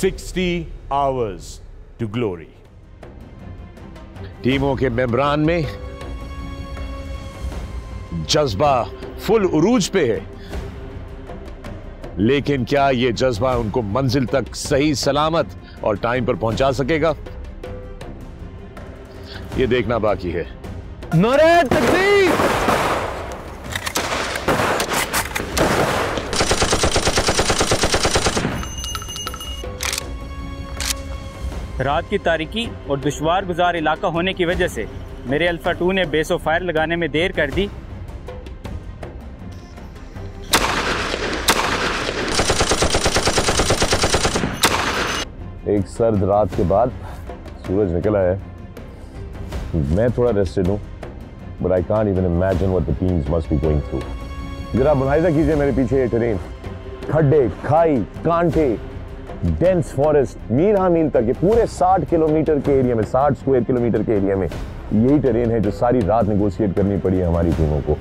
60 hours to glory. टीमों के मेंबरान में जज्बा फुल उरूज पे है, लेकिन क्या यह जज्बा उनको मंजिल तक सही सलामत और टाइम पर पहुंचा सकेगा, यह देखना बाकी है। नारे तकबीर! रात की तारीकी और दुश्वार गुजार इलाका होने की वजह से मेरे अल्फा 2 ने बेस ऑफ फायर लगाने में देर कर दी। एक सर्द रात के बाद सूरज निकला है। मैं थोड़ा रेस्टेड हूं, but I can't even imagine what the teams must be going through. जरा मुलाहिजा कीजिए मेरे पीछे ये टेरेन, खड्डे, खाई, कांटे, डेंस फॉरेस्ट, मील हाँ मील तक, ये पूरे 60 किलोमीटर के एरिया में, 60 स्क्वायर किलोमीटर के एरिया में यही टेरेन है जो सारी रात नेगोशिएट करनी पड़ी है हमारी टीमों को।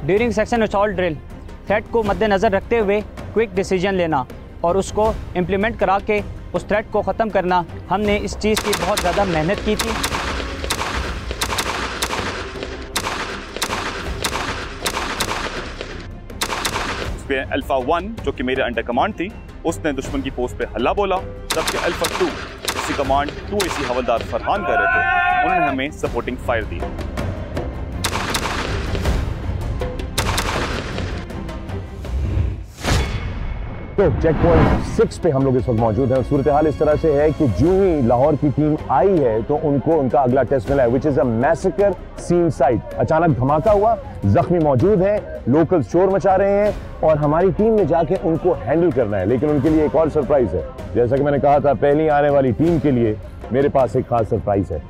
During suction assault drill threat को मद्देनजर रखते हुए क्विक डिसीजन लेना और उसको इम्प्लीमेंट करा के उस थ्रेट को ख़त्म करना, हमने इस चीज़ की बहुत ज़्यादा मेहनत की थी। अल्फा 1 जो कि मेरे अंडर कमांड थी, उसने दुश्मन की पोस्ट पे हल्ला बोला, जबकि अल्फा 2 जिसकी कमांड 2AC हवलदार फरहान कर रहे थे, उन्होंने हमें सपोर्टिंग फायर दी। तो चेक पॉइंट 6 पे हम लोग इस वक्त मौजूद हैं। सूरत हाल इस तरह से है कि जो ही लाहौर की टीम आई है तो उनको उनका अगला टेस्ट मिला है, which is a massacre scene site. अचानक धमाका हुआ, जख्मी मौजूद हैं, लोकल शोर मचा रहे हैं और हमारी टीम ने जाके उनको हैंडल करना है। लेकिन उनके लिए एक और सरप्राइज है। जैसा कि मैंने कहा था, पहली आने वाली टीम के लिए मेरे पास एक खास सरप्राइज है।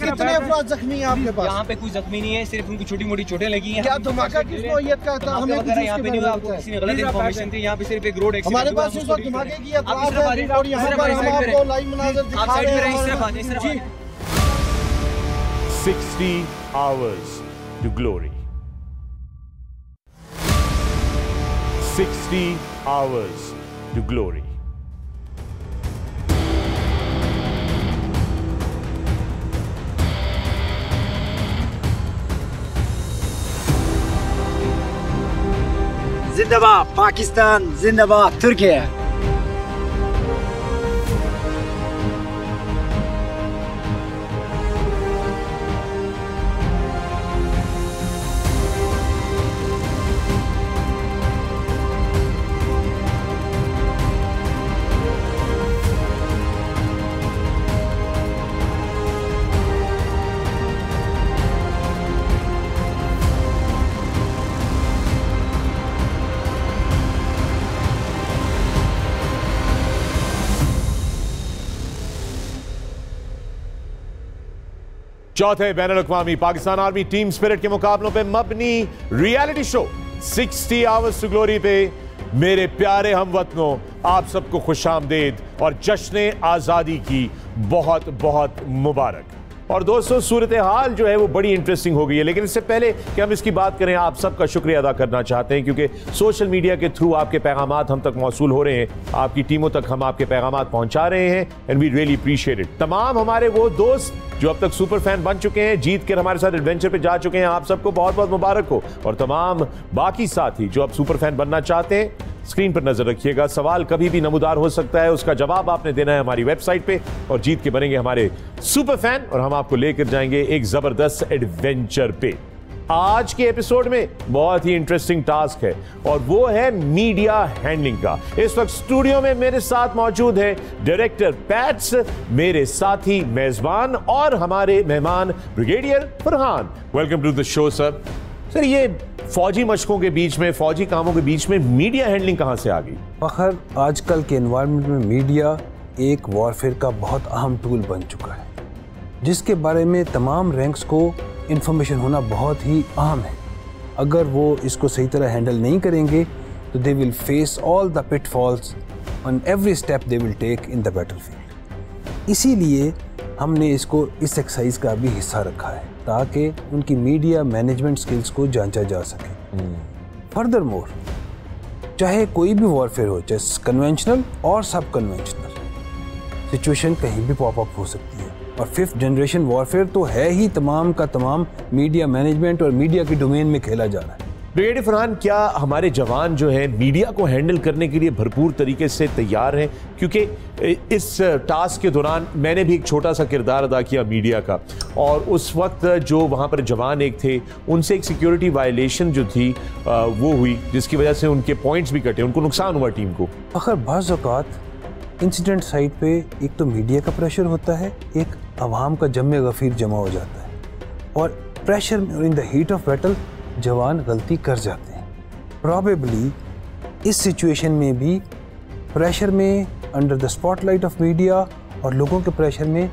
कितने अफराद जख्मी हैं आपके पास? यहाँ पे कोई जख्मी नहीं है, सिर्फ उनको छोटी मोटी चोटें लगी हैं। क्या धमाका किस नौइयत का था? हमें यहाँ पे नहीं हुआ, आपको किसी ने गलत इन्फॉर्मेशन थी। यहाँ पे सिर्फ एक रोड एक्सीडेंट हमारे पास इस वक्त धमाके की अतराफ है और यहाँ पर हम आपको लाइव मनाज़र दिखा रहे हैं। 60 hours to glory. 60 hours to glory. जिंदाबाद पाकिस्तान, जिंदाबाद तुर्किया। चौथे बैनुल-अक़वामी पाकिस्तान आर्मी टीम स्पिरिट के मुकाबलों पे मबनी reality show 60 hours to glory पे मेरे प्यारे हमवतनों, आप सबको खुशामदीद और जश्न आज़ादी की बहुत बहुत मुबारक। और दोस्तों, सूरत हाल जो है वो बड़ी इंटरेस्टिंग हो गई है, लेकिन इससे पहले कि हम इसकी बात करें, आप सबका शुक्रिया अदा करना चाहते हैं क्योंकि सोशल मीडिया के थ्रू आपके पैगामात हम तक मौसूल हो रहे हैं, आपकी टीमों तक हम आपके पैगामात पहुंचा रहे हैं and we really appreciate it. तमाम हमारे वो दोस्त जो अब तक सुपर फैन बन चुके हैं, जीत कर हमारे साथ एडवेंचर पे जा चुके हैं, आप सबको बहुत बहुत मुबारक हो। और तमाम बाकी साथी जो अब सुपर फैन बनना चाहते हैं, स्क्रीन पर नजर रखिएगा, सवाल कभी भी नमूदार हो सकता है, उसका जवाब आपने देना है हमारी वेबसाइट पे और जीत के बनेंगे हमारे सुपर फैन और हम आपको लेकर जाएंगे एक जबरदस्त एडवेंचर पे। आज के एपिसोड में बहुत ही इंटरेस्टिंग टास्क है और वो है मीडिया हैंडलिंग का। इस वक्त स्टूडियो में मेरे साथ मौजूद है डायरेक्टर पैट्स, मेरे साथी मेजबान और हमारे मेहमान brigadier Farhan. Welcome to the show sir. Sir, ये फौजी मशकों के बीच में, फौजी कामों के बीच में मीडिया हैंडलिंग कहां से आ गई? फखर, आजकल के एनवायरनमेंट में मीडिया एक वॉरफेयर का बहुत अहम टूल बन चुका है, जिसके बारे में तमाम रैंक्स को इंफॉर्मेशन होना बहुत ही अहम है। अगर वो इसको सही तरह हैंडल नहीं करेंगे तो they will face all the pitfalls on every step they will take in the battlefield. इसीलिए हमने इसको इस एक्सरसाइज का भी हिस्सा रखा है ताकि उनकी मीडिया मैनेजमेंट स्किल्स को जांचा जा सके। फर्दर मोर, चाहे कोई भी वॉरफेयर हो, चाहे कन्वेंशनल और सब कन्वेंशनल, सिचुएशन कहीं भी पॉपअप हो सकती है और 5th जनरेशन वॉरफेयर तो है ही तमाम का तमाम मीडिया मैनेजमेंट और मीडिया के डोमेन में खेला जा रहा है। ब्रिगेडियर फरहान, क्या हमारे जवान जो हैं मीडिया को हैंडल करने के लिए भरपूर तरीके से तैयार हैं? क्योंकि इस टास्क के दौरान मैंने भी एक छोटा सा किरदार अदा किया मीडिया का, और उस वक्त जो वहाँ पर जवान एक थे, उनसे एक सिक्योरिटी वायलेशन जो थी वो हुई, जिसकी वजह से उनके पॉइंट्स भी कटे, उनको नुकसान हुआ टीम को। अगर बाज़ औक़ात इंसिडेंट साइट पे एक तो मीडिया का प्रेशर होता है, एक अवाम का जम्मे गफीर जमा हो जाता है, और प्रेशर में in the heat of battle जवान गलती कर जाते हैं। प्रॉबेबली इस सिचुएशन में भी प्रेशर में, under the spotlight of media और लोगों के प्रेशर में,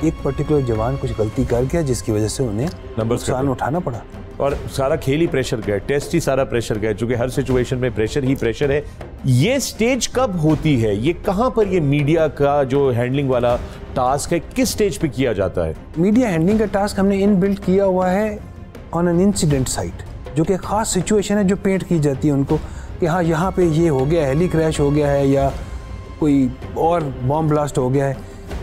एक पर्टिकुलर जवान कुछ गलती कर गया जिसकी वजह से उन्हें नुकसान उठाना पड़ा। और सारा खेल ही प्रेशर गया, टेस्ट ही सारा प्रेशर गया, क्योंकि हर सिचुएशन में प्रेशर ही प्रेशर है। ये स्टेज कब होती है, ये कहाँ पर ये मीडिया का जो हैंडलिंग वाला टास्क है किस स्टेज पे किया जाता है? मीडिया हैंडलिंग का टास्क हमने इन बिल्ड किया हुआ है ऑन एन इंसिडेंट साइट, जो कि ख़ास सिचुएशन है जो पेंट की जाती है उनको कि हाँ यहाँ पे ये हो गया, हेली क्रैश हो गया है या कोई और बॉम्ब ब्लास्ट हो गया है,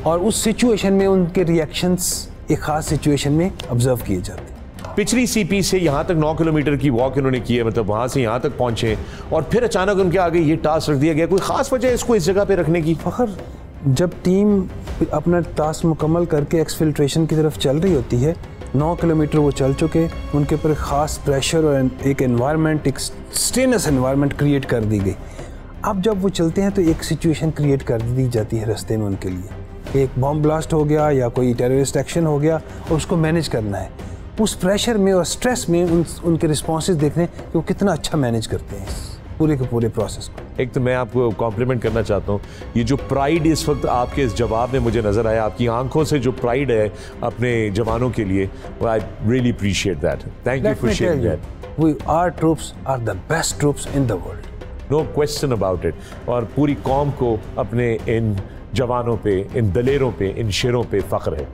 और उस सिचुएशन में उनके रिएक्शंस एक ख़ास सिचुएशन में ऑब्जर्व किए जाते हैं। पिछली सीपी से यहाँ तक 9 किलोमीटर की वॉक इन्होंने की है, मतलब वहाँ से यहाँ तक पहुँचे, और फिर अचानक उनके आगे ये टास्क रख दिया गया। कोई ख़ास वजह है इसको इस जगह पे रखने की? फ़खर, जब टीम अपना टास्क मुकम्मल करके एक्सफिल्ट्रेशन की तरफ चल रही होती है, 9 किलोमीटर वो चल चुके, उनके ऊपर ख़ास प्रेशर और एक एनवायरनमेंट, एक स्टेनस एनवायरनमेंट क्रिएट कर दी गई। अब जब वो चलते हैं तो एक सिचुएशन क्रिएट कर दी जाती है रास्ते में उनके लिए, एक बॉम्ब ब्लास्ट हो गया या कोई टेररिस्ट एक्शन हो गया और उसको मैनेज करना है। उस प्रेशर में और स्ट्रेस में उनके रिस्पॉन्सेज देखने कि वो कितना अच्छा मैनेज करते हैं पूरे के पूरे प्रोसेस को। एक तो मैं आपको कॉम्प्लीमेंट करना चाहता हूँ, ये जो प्राइड इस वक्त आपके इस जवाब में मुझे नज़र आया, आपकी आंखों से जो प्राइड है अपने जवानों के लिए, I really appreciate that. Thank you for sharing that. Our troops are the best troops in the world, no question about it. और पूरी कौम को अपने इन जवानों पे, इन दलेरों पे, इन शेरों पे फ़ख्र है।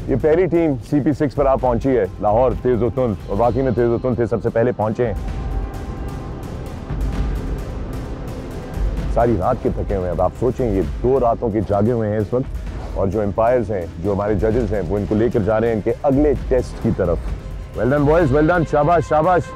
ये पहली टीम CP6 पर आप पहुंची है। लाहौर तेज़-ओ-तुन, और बाकी में तेज़-ओ-तुन थे, सबसे पहले पहुंचे हैं। सारी रात के थके हुए हैं। अब आप सोचें, ये 2 रातों के जागे हुए हैं इस वक्त, और जो एम्पायर्स हैं, जो हमारे जजेस हैं, वो इनको लेकर जा रहे हैं इनके अगले टेस्ट की तरफ। Well done boys, well done, शाबाश शाबाश।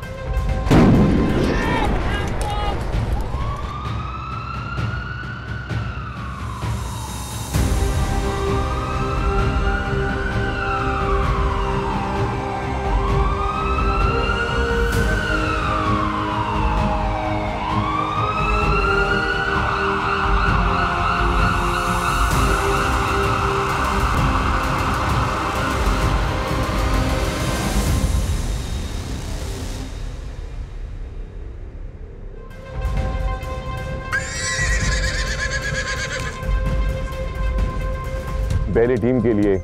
पहली टीम के लिए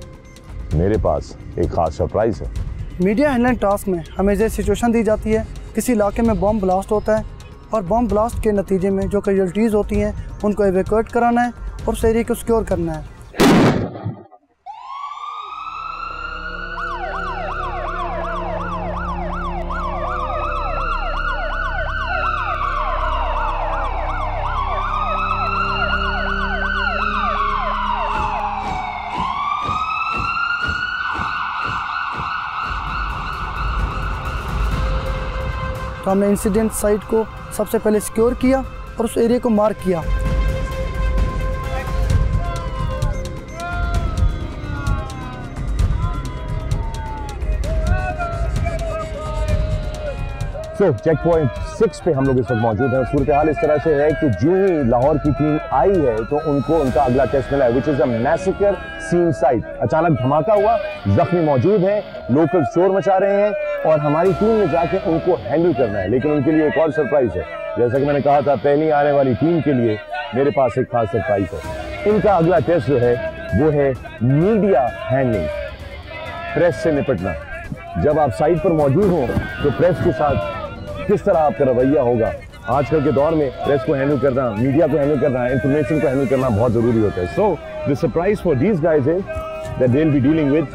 मेरे पास एक खास सरप्राइज है। मीडिया हैंडलिंग टास्क में हमें ये सिचुएशन दी जाती है, किसी इलाके में बॉम्ब ब्लास्ट होता है और बॉम्ब ब्लास्ट के नतीजे में जो कैजुअल्टीज़ होती हैं उनको एवैक्यूएट कराना है और उस एरिया को सिक्योर करना है। तो हमने इंसिडेंट साइट को सबसे पहले सिक्योर किया और उस एरिया को मार्क किया। चेक पॉइंट 6 पे हम लोग इस वक्त मौजूद हैं। सूरत हाल इस तरह से है कि जो ही लाहौर की टीम आई है तो उनको उनका अगला टेस्ट मिला है, which is a massacre scene site. अचानक धमाका हुआ, जख्मी मौजूद हैं, लोकल शोर मचा रहे हैं और हमारी टीम ने जाके उनको हैंडल करना है। लेकिन उनके लिए एक और सरप्राइज है। जैसा कि मैंने कहा था, पहली आने वाली टीम के लिए मेरे पास एक खास सरप्राइज है। इनका अगला टेस्ट जो है वो है मीडिया हैंडलिंग। प्रेस से निपटना। जब आप साइट पर मौजूद हो तो प्रेस के साथ किस तरह आपका रवैया होगा। आजकल के दौर में प्रेस को हैंडल करना, मीडिया को हैंडल करना, इंफॉर्मेशन को हैंडल करना बहुत जरूरी होता है। So the surprise for these guys is that they will be dealing with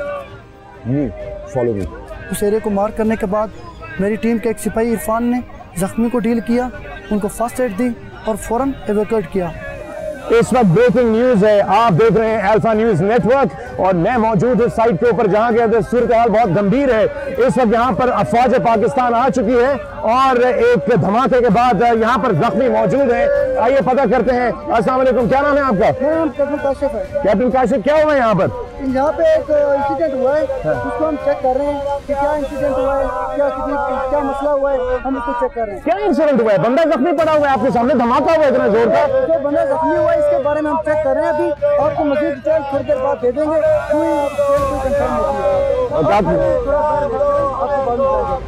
me. Follow me. उस एरिया को मार करने के बाद मेरी टीम के एक सिपाही इरफान ने जख्मी को डील किया, उनको फर्स्ट एड दी और फौरन एवेक्यूएट किया। इस वक्त ब्रेकिंग न्यूज है, आप देख रहे हैं अल्फा न्यूज नेटवर्क और मैं मौजूद हूँ साइट के ऊपर जहाँ के सूरत हाल बहुत गंभीर है। इस वक्त यहाँ पर अफवाज पाकिस्तान आ चुकी है और एक धमाके के बाद यहाँ पर जख्मी मौजूद है। आइए पता करते हैं। अस्सलाम वालेकुम, क्या नाम है आपका? कैप्टन काशिफ है। कैप्टन काशिफ, क्या हुआ यहाँ पर? यहाँ पे एक इंसिडेंट हुआ है, उसको हम चेक कर रहे हैं कि क्या इंसिडेंट हुआ है, क्या मसला हुआ है, हम उसको चेक कर रहे हैं। क्या इंसिडेंट हुआ है? बंदा जख्मी पड़ा हुआ है आपके सामने, धमाका हुआ है इतना जोर का? जो बंदा जख्मी हुआ है इसके बारे में हम चेक कर रहे हैं। अभी आपको मजीद डिटेल थोड़ी देर बाद दे देंगे।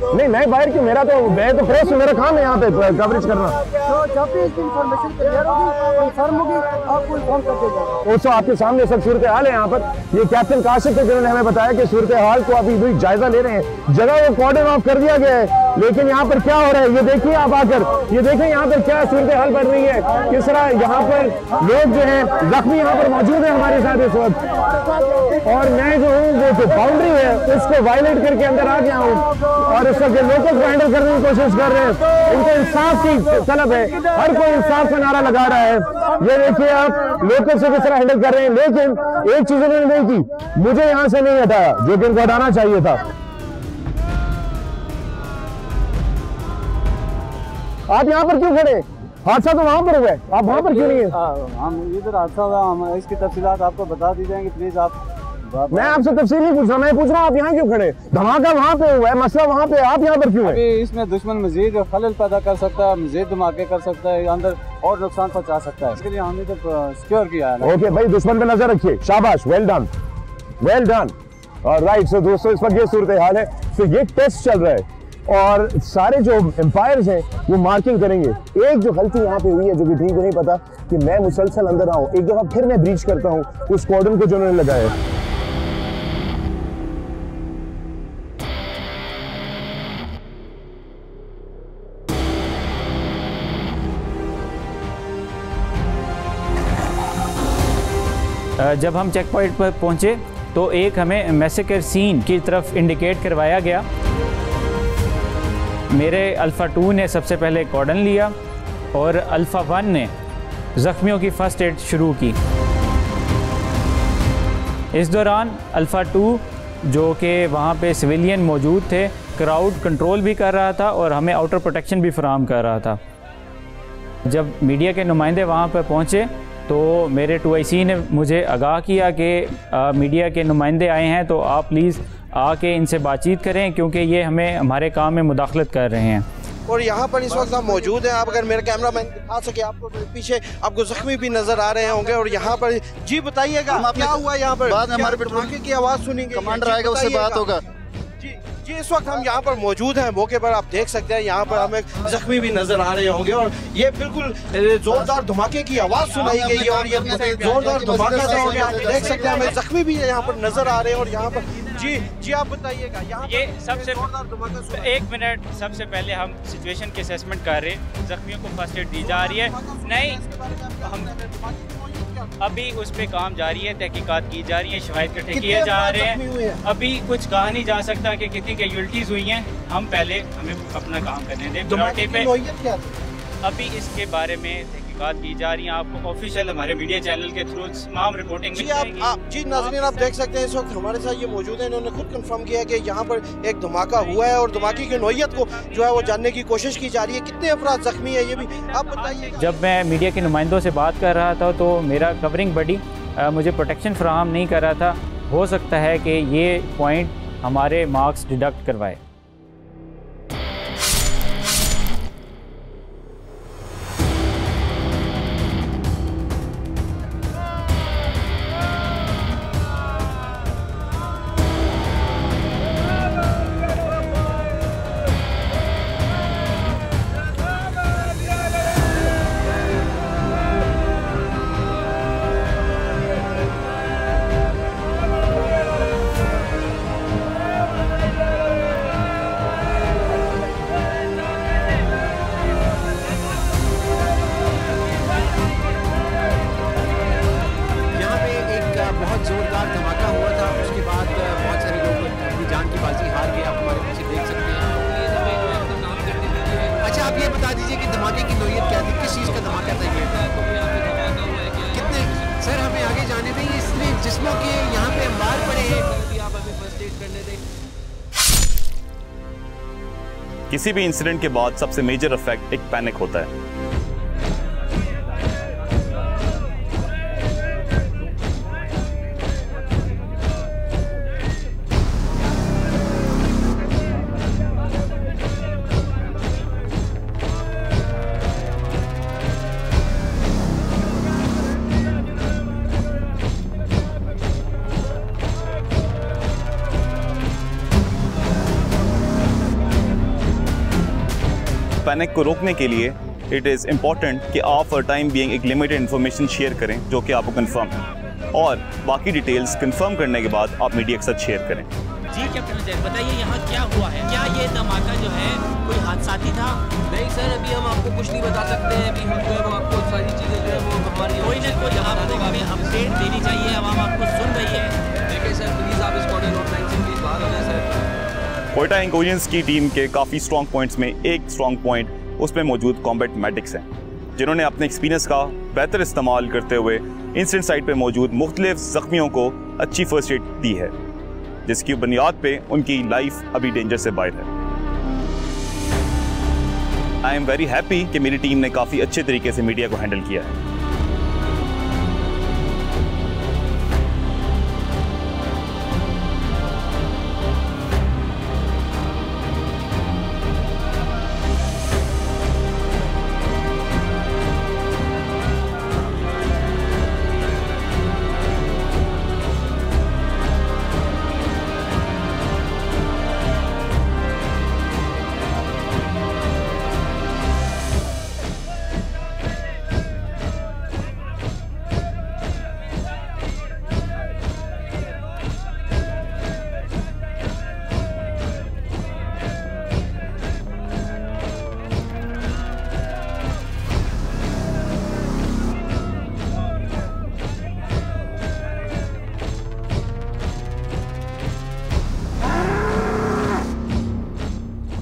नहीं, मैं बाहर क्यों? मैं तो प्रेस, मेरा काम है यहाँ पे कवरेज करना। तो जब भी इसकी इंफॉर्मेशन क्लियर होगी, कंफर्म होगी, आपको इन्फॉर्म कर देगा। दोस्तों, आपके सामने सब सूरत हाल है यहाँ पर। ये कैप्टन काशिफ थे जिन्होंने हमें बताया कि सूरत हाल को अभी भी जायजा ले रहे हैं। जगह को कॉर्डन ऑफ कर दिया गया है, लेकिन यहाँ पर क्या हो रहा है ये देखिए आप आकर। ये देखें यहाँ पर क्या सूरत हाल बढ़ रही है, किस तरह यहाँ पर लोग जो है जख्मी यहाँ पर मौजूद है हमारे साथ इस वक्त। और मैं जो हूँ वो जो बाउंड्री है उसको वायलेट करके अंदर आ गया हूँ और इस वक्त लोगों को हैंडल करने की कोशिश कर रहे हैं। उनको इंसाफ की तलब है, हर कोई इंसाफ का नारा लगा रहा है। ये देखिए आप लोकल से किस तरह हैंडल कर रहे हैं, लेकिन एक चीज उन्होंने नहीं की, मुझे यहाँ से नहीं हटाया जो कि इनको हटाना चाहिए था। आप यहाँ पर क्यों खड़े? हादसा तो वहाँ पर हुआ है, आप वहाँ पर क्यों नहीं है? हम इधर हादसा हुआ, हम इसकी तफसीलात आपको बता दी जाएंगे, प्लीज आप। मैं आपसे तफसील नहीं पूछ रहा, मैं पूछ रहा हूँ आप यहाँ क्यों खड़े? धमाका वहाँ पे हुआ है, मसला वहाँ पे, आप यहाँ पर क्यों है? अभी इसमें दुश्मन मजीद खलल पैदा कर सकता है, मजीद धमाके कर सकता है, अंदर और नुकसान पहुँचा सकता है। इसके लिए हमने तो सिक्योर किया है। ओके भाई, दुश्मन पे नजर रखिए, शाबाश, वेल डन, वेल डन। और राइट, सो दोस्तों इस वक्त ये सूरत हाल है। तो ये टेस्ट चल रहा है और सारे जो एम्पायर्स हैं वो मार्किंग करेंगे। एक जो गलती यहाँ पे हुई है जो कि ठीक नहीं पता कि मैं मुसलसल अंदर आऊँ, एक दफा फिर मैं ब्रीच करता हूँ उस कॉर्डन को जो उन्होंने लगाया है। जब हम चेक पॉइंट पर पहुँचे तो एक हमें मैसेकर सीन की तरफ इंडिकेट करवाया गया। मेरे अल्फ़ा 2 ने सबसे पहले कॉर्डन लिया और अल्फ़ा 1 ने ज़ख्मियों की फ़र्स्ट एड शुरू की। इस दौरान अल्फ़ा 2 जो कि वहाँ पे सिविलियन मौजूद थे, क्राउड कंट्रोल भी कर रहा था और हमें आउटर प्रोटेक्शन भी फराहम कर रहा था। जब मीडिया के नुमाइंदे वहाँ पर पहुँचे तो मेरे 2IC ने मुझे आगाह किया कि मीडिया के नुमाइंदे आए हैं तो आप प्लीज़ आके इनसे बातचीत करें क्योंकि ये हमारे काम में मुदाखलत कर रहे हैं। और यहाँ पर इस वक्त आप मौजूद हैं। आप अगर मेरा कैमरा मैन दिखा सके आपको, तो पीछे आपको जख्मी भी नजर आ रहे होंगे। और यहाँ पर जी बताइएगा क्या हुआ यहाँ पर? बाद में हमारे धमाके की आवाज़ सुनेंगे, कमांडर आएगा उससे बात होगा। जी इस वक्त हम यहाँ पर मौजूद हैं मौके पर, आप देख सकते हैं यहाँ पर हमें जख्मी भी नजर आ रहे होंगे। और ये बिल्कुल जोरदार धमाके की आवाज़ सुनाई गई है और ये जोरदार धमाका था और आप देख सकते हैं हमें जख्मी भी यहाँ पर नजर आ रहे हैं। और यहाँ पर जी आप बताइएगा यहाँ ये सबसे एक मिनट, सबसे पहले हम सिचुएशन की असेसमेंट कर रहे हैं। जख्मियों को फर्स्ट एड दी जा रही है, नहीं हम अभी उस पर काम जारी है, तहकीकात की जा रही है, शवाहिद इकट्ठे किए जा रहे हैं। अभी कुछ कहा नहीं जा सकता कि कितनी कैजुअल्टीज हुई हैं। हम पहले हमें अपना काम करने दें प्रायोरिटी पे। अभी इसके बारे में तहकीकात की जा रही है। आपको ऑफिशियल हमारे मीडिया चैनल के थ्रू तमाम रिपोर्टिंग जी नाज़रीन आप देख सकते हैं इस वक्त हमारे साथ ये मौजूद है। इन्होंने खुद कंफर्म किया कि यहाँ पर एक धमाका हुआ है और धमाके की नौयत को जो है वो जानने की कोशिश की जा रही है। कितने अफराद जख्मी है ये भी आप बताइए। जब मैं मीडिया के नुमाइंदों से बात कर रहा था तो मेरा कवरिंग बॉडी मुझे प्रोटेक्शन फराहम नहीं कर रहा था। हो सकता है कि ये पॉइंट हमारे मार्क्स डिडक्ट करवाए। हमें फर्स्ट एड करने दें। किसी भी इंसिडेंट के बाद सबसे मेजर इफेक्ट एक पैनिक होता है। पैनिक को रोकने के लिए इट इज़ इम्पॉर्टेंट कि आप फॉर टाइम बीइंग एक लिमिटेड इन्फॉर्मेशन शेयर करें जो कि आपको कंफर्म है, और बाकी डिटेल्स कंफर्म करने के बाद आप मीडिया के साथ शेयर करें। जी कैप्टन अजय, बताइए यहाँ क्या हुआ है? क्या ये धमाका जो है कोई हादसाती था? नहीं सर, अभी हम आपको कुछ नहीं बता सकते हैं। अभी हम जो है वो आपको सारी चीज़ें जो है वो हमारी कोई ना कोई आपको हमें अपडेट देनी चाहिए, आवाम आपको सुन रही है। देखिए सर, प्लीज़ आप इस कॉर्डर नोट लाइन से प्लीज़ बाहर हो जाए सर। क्वेटा इंटेलिजेंस की टीम के काफ़ी स्ट्रॉन्ग पॉइंट्स में एक स्ट्रॉन्ग पॉइंट उसमें मौजूद कॉम्बैट मेडिक्स हैं, जिन्होंने अपने एक्सपीरियंस का बेहतर इस्तेमाल करते हुए इंसिडेंट साइट पर मौजूद मुख्तलिफ जख्मियों को अच्छी फर्स्ट एड दी है, जिसकी बुनियाद पे उनकी लाइफ अभी डेंजर से बाहर है। आई एम वेरी हैप्पी कि मेरी टीम ने काफ़ी अच्छे तरीके से मीडिया को हैंडल किया है।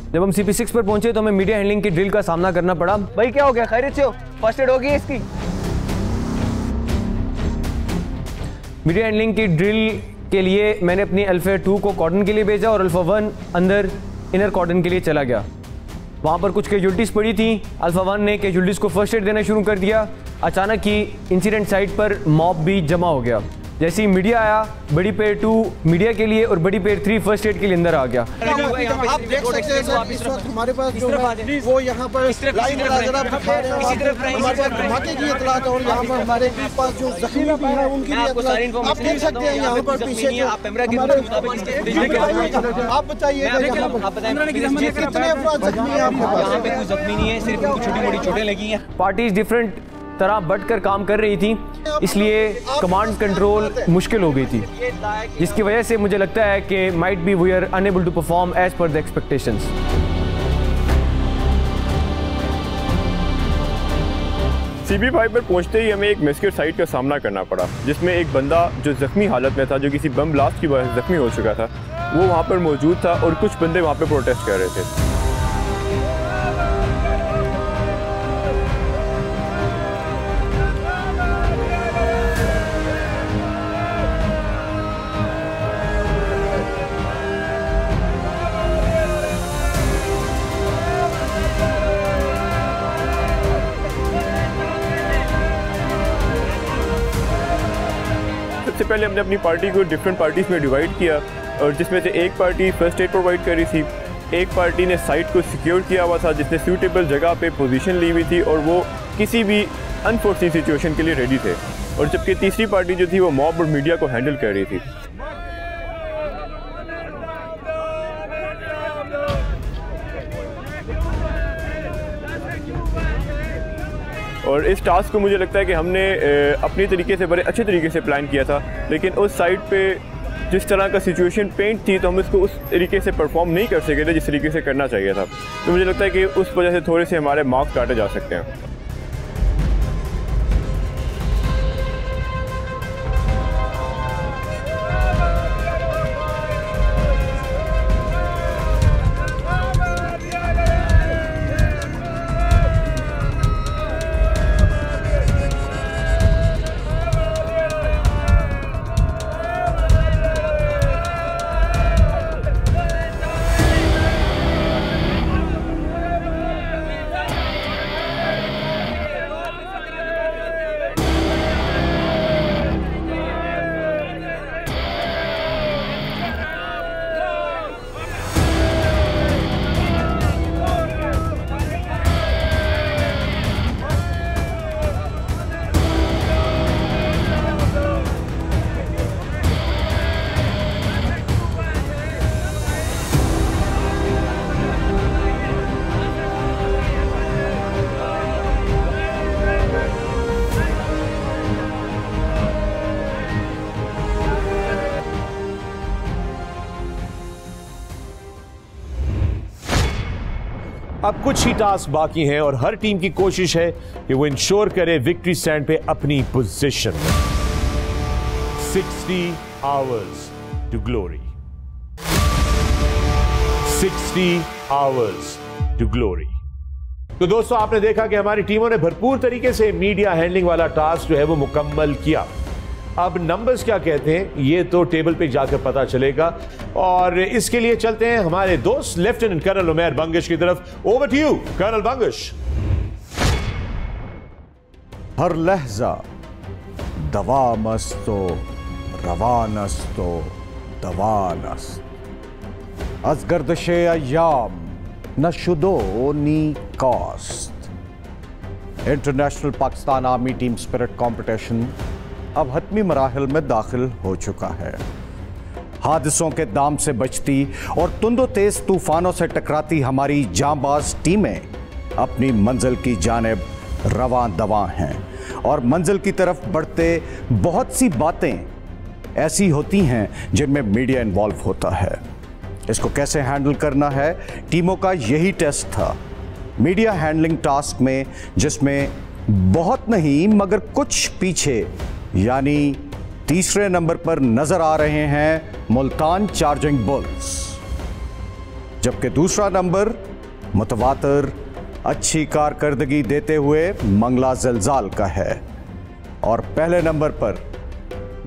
जब हम CP6 पर पहुंचे तो हमें मीडिया हैंडलिंग की ड्रिल का सामना करना पड़ा। भाई क्या हो गया, खैरियत से हो? फर्स्ट एड होगी इसकी? मीडिया हैंडलिंग की ड्रिल के लिए मैंने अपनी अल्फा 2 को कॉर्डन के लिए भेजा और अल्फा 1 अंदर इनर कॉर्डन के लिए चला गया। वहाँ पर कुछ कैजुअल्टीज़ पड़ी थी। अल्फा 1 ने कैजुअल्टीज़ को फर्स्ट एड देना शुरू कर दिया। अचानक ही इंसिडेंट साइट पर मॉब भी जमा हो गया। जैसे ही मीडिया आया, बड़ी पेयर 2 मीडिया के लिए और बड़ी पेयर 3 फर्स्ट एड के लिए अंदर आ गया। आप देख सकते हैं सर, इस वक्त हमारे पास जो है वो यहाँ पर लाइन वगैरह दिखा रहे हैं। हमारे पास धमाके की इत्तलात और यहाँ पर हमारे पास जो जख्मी भी हैं उनकी भी इत्तलात आप देख सकते हैं। यहाँ पर पीछे आप बताइएगा कितने अफराद जख्मी हैं? यहाँ पे कोई जख्मी नहीं है, सिर्फ उनको छोटी मोटी चोटें लगी हैं। पार्टीज डिफरेंट तरह बढ़कर काम कर रही थी, इसलिए कमांड कंट्रोल मुश्किल हो गई थी, जिसकी वजह से मुझे लगता है कि might be we are unable to perform as per the expectations. CP5 पर पहुंचते ही हमें एक मेस्क्यूर साइट का सामना करना पड़ा, जिसमें एक बंदा जो जख्मी हालत में था, जो किसी बम ब्लास्ट की वजह से जख्मी हो चुका था, वो वहाँ पर मौजूद था और कुछ बंदे वहाँ पर प्रोटेस्ट कर रहे थे। सबसे पहले हमने अपनी पार्टी को डिफरेंट पार्टीज़ में डिवाइड किया, और जिसमें से एक पार्टी फर्स्ट एड प्रोवाइड कर रही थी, एक पार्टी ने साइट को सिक्योर किया हुआ था जिसने सूटेबल जगह पे पोजीशन ली हुई थी और वो किसी भी अनफोर्सिन सिचुएशन के लिए रेडी थे, और जबकि तीसरी पार्टी जो थी वो मॉब और मीडिया को हैंडल कर रही थी। और इस टास्क को मुझे लगता है कि हमने अपनी तरीके से बड़े अच्छे तरीके से प्लान किया था, लेकिन उस साइट पे जिस तरह का सिचुएशन पेंट थी तो हम इसको उस तरीके से परफॉर्म नहीं कर सके थे जिस तरीके से करना चाहिए था। तो मुझे लगता है कि उस वजह से थोड़े से हमारे मार्क्स काटे जा सकते हैं। अब कुछ ही टास्क बाकी हैं और हर टीम की कोशिश है कि वो इंश्योर करे विक्ट्री स्टैंड पे अपनी पोजीशन में। 60 hours to glory, 60 hours to glory. तो दोस्तों, आपने देखा कि हमारी टीमों ने भरपूर तरीके से मीडिया हैंडलिंग वाला टास्क जो है वो मुकम्मल किया। अब नंबर्स क्या कहते हैं ये तो टेबल पे जाकर पता चलेगा, और इसके लिए चलते हैं हमारे दोस्त लेफ्टिनेंट कर्नल उमैर बंगश की तरफ। Over to you colonel Bangash. हर लहजा दवामस्तो रवानस्तो दवानस्त अज गर्दशे अय्याम नशुदो नी कास्ट। International Pakistan army team spirit competition अब हतमी मराहिल में दाखिल हो चुका है। हादसों के दाम से बचती और तुंदो तेज तूफानों से टकराती हमारी जांबाज टीमें अपनी मंजिल की जानिब रवां दवां हैं, और मंजिल की तरफ बढ़ते बहुत सी बातें ऐसी होती हैं जिनमें मीडिया इन्वॉल्व होता है। इसको कैसे हैंडल करना है, टीमों का यही टेस्ट था। मीडिया हैंडलिंग टास्क में, जिसमें बहुत नहीं मगर कुछ पीछे यानी तीसरे नंबर पर नजर आ रहे हैं मुल्तान चार्जिंग बुल्स, जबकि दूसरा नंबर मुतवातर अच्छी कारकर्दगी देते हुए मंगला ज़िलज़ाल का है, और पहले नंबर पर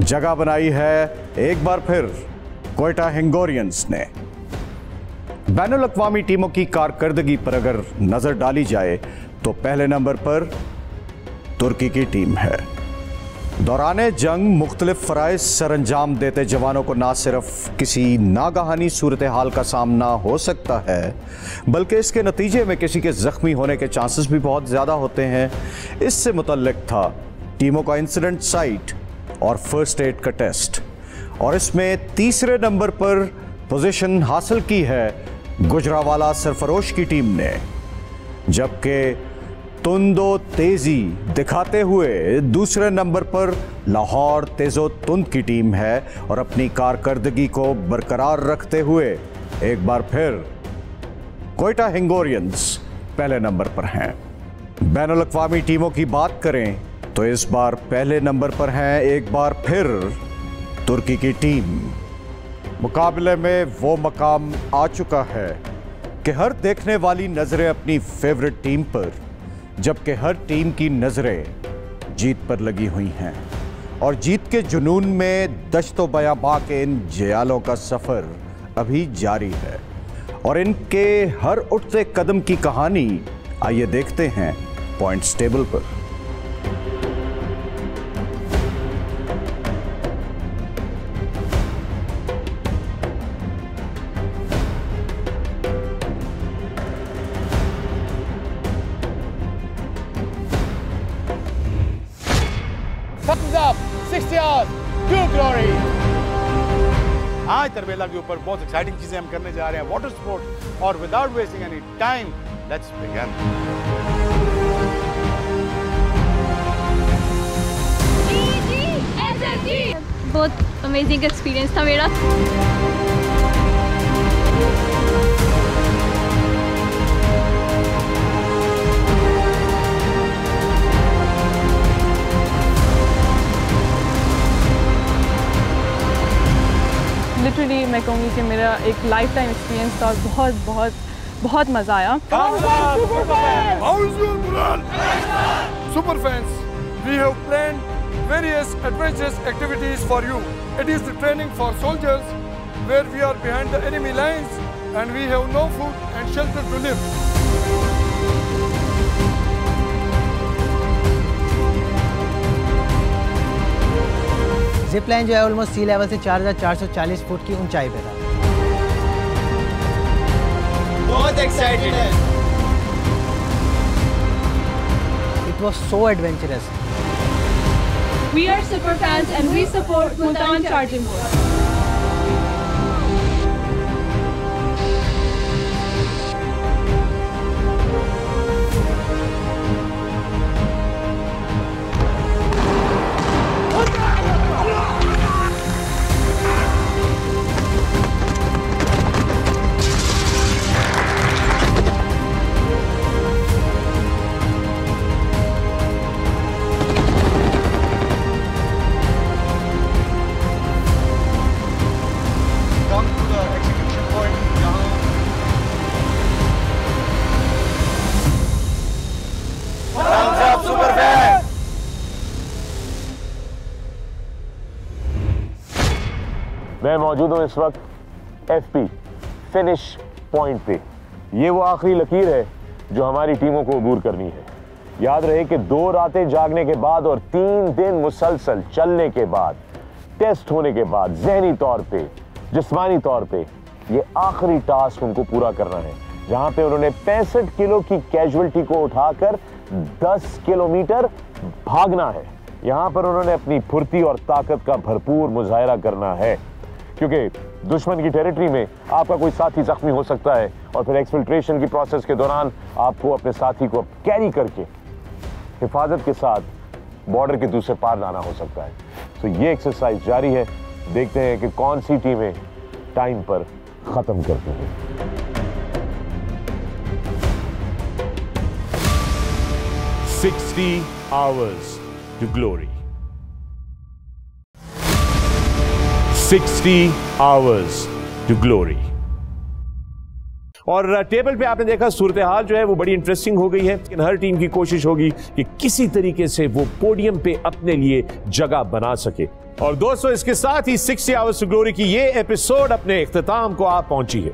जगह बनाई है एक बार फिर क्वेटा हिंगोरियंस ने। बैनुल अक़वामी टीमों की कारकर्दगी पर अगर नजर डाली जाए तो पहले नंबर पर तुर्की की टीम है। दौराने जंग मुख्तलिफ फ़राइज़ सरअंजाम देते जवानों को ना सिर्फ किसी नागहानी सूरत हाल का सामना हो सकता है, बल्कि इसके नतीजे में किसी के ज़ख्मी होने के चांसेस भी बहुत ज़्यादा होते हैं। इससे मुतल्लिक था टीमों का इंसिडेंट साइट और फर्स्ट एड का टेस्ट, और इसमें तीसरे नंबर पर पोजीशन हासिल की है गुजरावाला सरफरोश की टीम ने, जबकि तुंदो तेजी दिखाते हुए दूसरे नंबर पर लाहौर तेजो तुंद की टीम है, और अपनी कारकर्दगी को बरकरार रखते हुए एक बार फिर क्वेटा हिंगोरियंस पहले नंबर पर हैं। बैनुल अक़वामी टीमों की बात करें तो इस बार पहले नंबर पर हैं एक बार फिर तुर्की की टीम। मुकाबले में वो मकाम आ चुका है कि हर देखने वाली नजरें अपनी फेवरेट टीम पर, जबकि हर टीम की नजरें जीत पर लगी हुई हैं, और जीत के जुनून में दश्तो बयाबां के इन जयालों का सफर अभी जारी है, और इनके हर उठते कदम की कहानी आइए देखते हैं पॉइंट्स टेबल पर। आज तरबेला के ऊपर बहुत एक्साइटिंग चीजें हम करने जा रहे हैं, वाटर स्पोर्ट, और without wasting any time let's begin. बहुत अमेजिंग एक्सपीरियंस था मेरा। लिटरली मैं कहूँगी कि मेरा एक लाइफ टाइम एक्सपीरियंस था, बहुत बहुत बहुत मज़ा आया। Super fans, we have planned various adventurous activities for you. It is the training for soldiers where we are behind the enemy lines and we have no food and shelter to live. Zip line जो है almost सी level से 4440 foot की ऊंचाई पे था। बहुत excited है। It was so adventurous. We are super fans and we support Multan Charging Board. मैं मौजूद हूं इस वक्त FP फिनिश पॉइंट पे। ये वो आखिरी लकीर है जो हमारी टीमों को अबूर करनी है। याद रहे कि 2 रातें जागने के बाद और 3 दिन मुसलसल चलने के बाद, टेस्ट होने के बाद, जहनी तौर पे, जिस्मानी तौर पे, ये आखिरी टास्क उनको पूरा करना है, जहां पे उन्होंने 65 किलो की कैजुअलिटी को उठाकर 10 किलोमीटर भागना है। यहां पर उन्होंने अपनी फुर्ती और ताकत का भरपूर मुजाहिरा करना है, क्योंकि दुश्मन की टेरिटरी में आपका कोई साथी जख्मी हो सकता है और फिर एक्सफिल्ट्रेशन की प्रोसेस के दौरान आपको अपने साथी को कैरी करके हिफाजत के साथ बॉर्डर के दूसरे पार लाना हो सकता है। तो ये एक्सरसाइज जारी है। देखते हैं कि कौन सी टीमें टाइम पर खत्म करती हैं। $60 hours to glory. 60 hours to glory. और टेबल पे आपने देखा सूरत हाल जो है वो बड़ी इंटरेस्टिंग हो गई है, लेकिन हर टीम की कोशिश होगी कि किसी तरीके से वो पोडियम पे अपने लिए जगह बना सके। और दोस्तों, इसके साथ ही 60 Hours to Glory की ये एपिसोड अपने इख्तिताम को आ पहुंची है।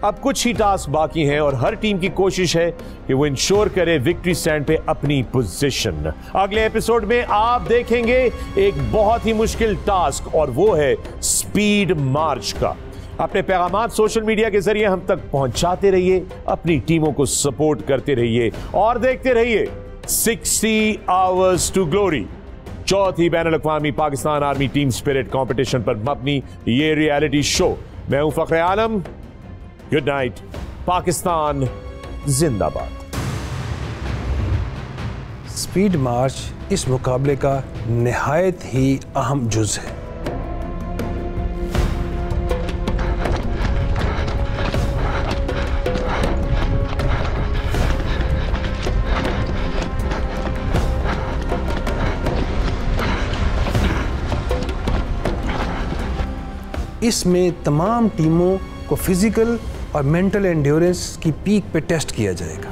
अब कुछ ही टास्क बाकी हैं और हर टीम की कोशिश है कि वो इंश्योर करे विक्ट्री स्टैंड पे अपनी पोजीशन। अगले एपिसोड में आप देखेंगे एक बहुत ही मुश्किल टास्क, और वो है स्पीड मार्च का। अपने पैगाम सोशल मीडिया के जरिए हम तक पहुंचाते रहिए, अपनी टीमों को सपोर्ट करते रहिए और देखते रहिए 60 Hours to Glory, चौथी बैनुल-अक़वामी Pakistan army team spirit competition पर मबनी ये रियलिटी शो। मैं हूं फखरे आलम। Good night. पाकिस्तान जिंदाबाद। स्पीड मार्च इस मुकाबले का निहायत ही अहम जुज़ है। इसमें तमाम टीमों को फिजिकल और मेंटल एंड्योरेंस की पीक पे टेस्ट किया जाएगा।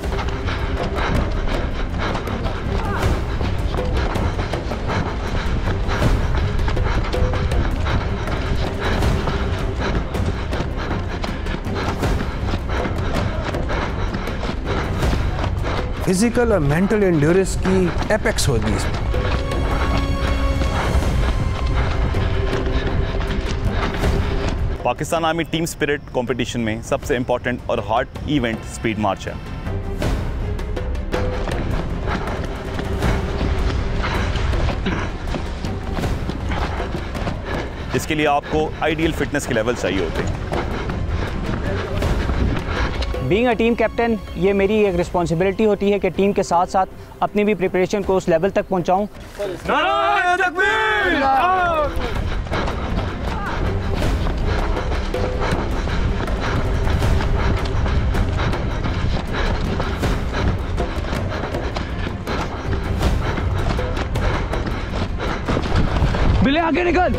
फिजिकल और मेंटल एंड्योरेंस की एपेक्स होगी इसमें। Pakistan army team spirit competition में सबसे इंपॉर्टेंट और हार्ड इवेंट स्पीड मार्च है। इसके लिए आपको आइडियल फिटनेस के लेवल चाहिए होते हैं। बीइंग अ टीम कैप्टन, ये मेरी एक रिस्पॉन्सिबिलिटी होती है कि टीम के साथ साथ अपनी भी प्रिपरेशन को उस लेवल तक पहुंचाऊं। नारे तकबीर! बिले आगे निकल।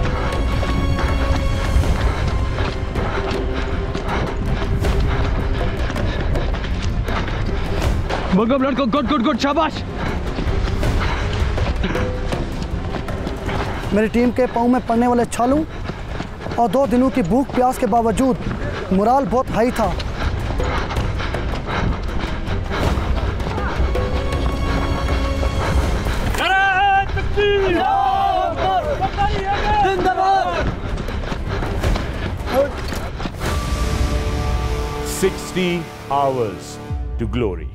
बगम लड़को, गुड गुड गुड, शाबाश। मेरी टीम के पाँव में पड़ने वाले छालों और 2 दिनों की भूख प्यास के बावजूद मोराल बहुत हाई था। जिंदाबाद। 60 Hours to Glory.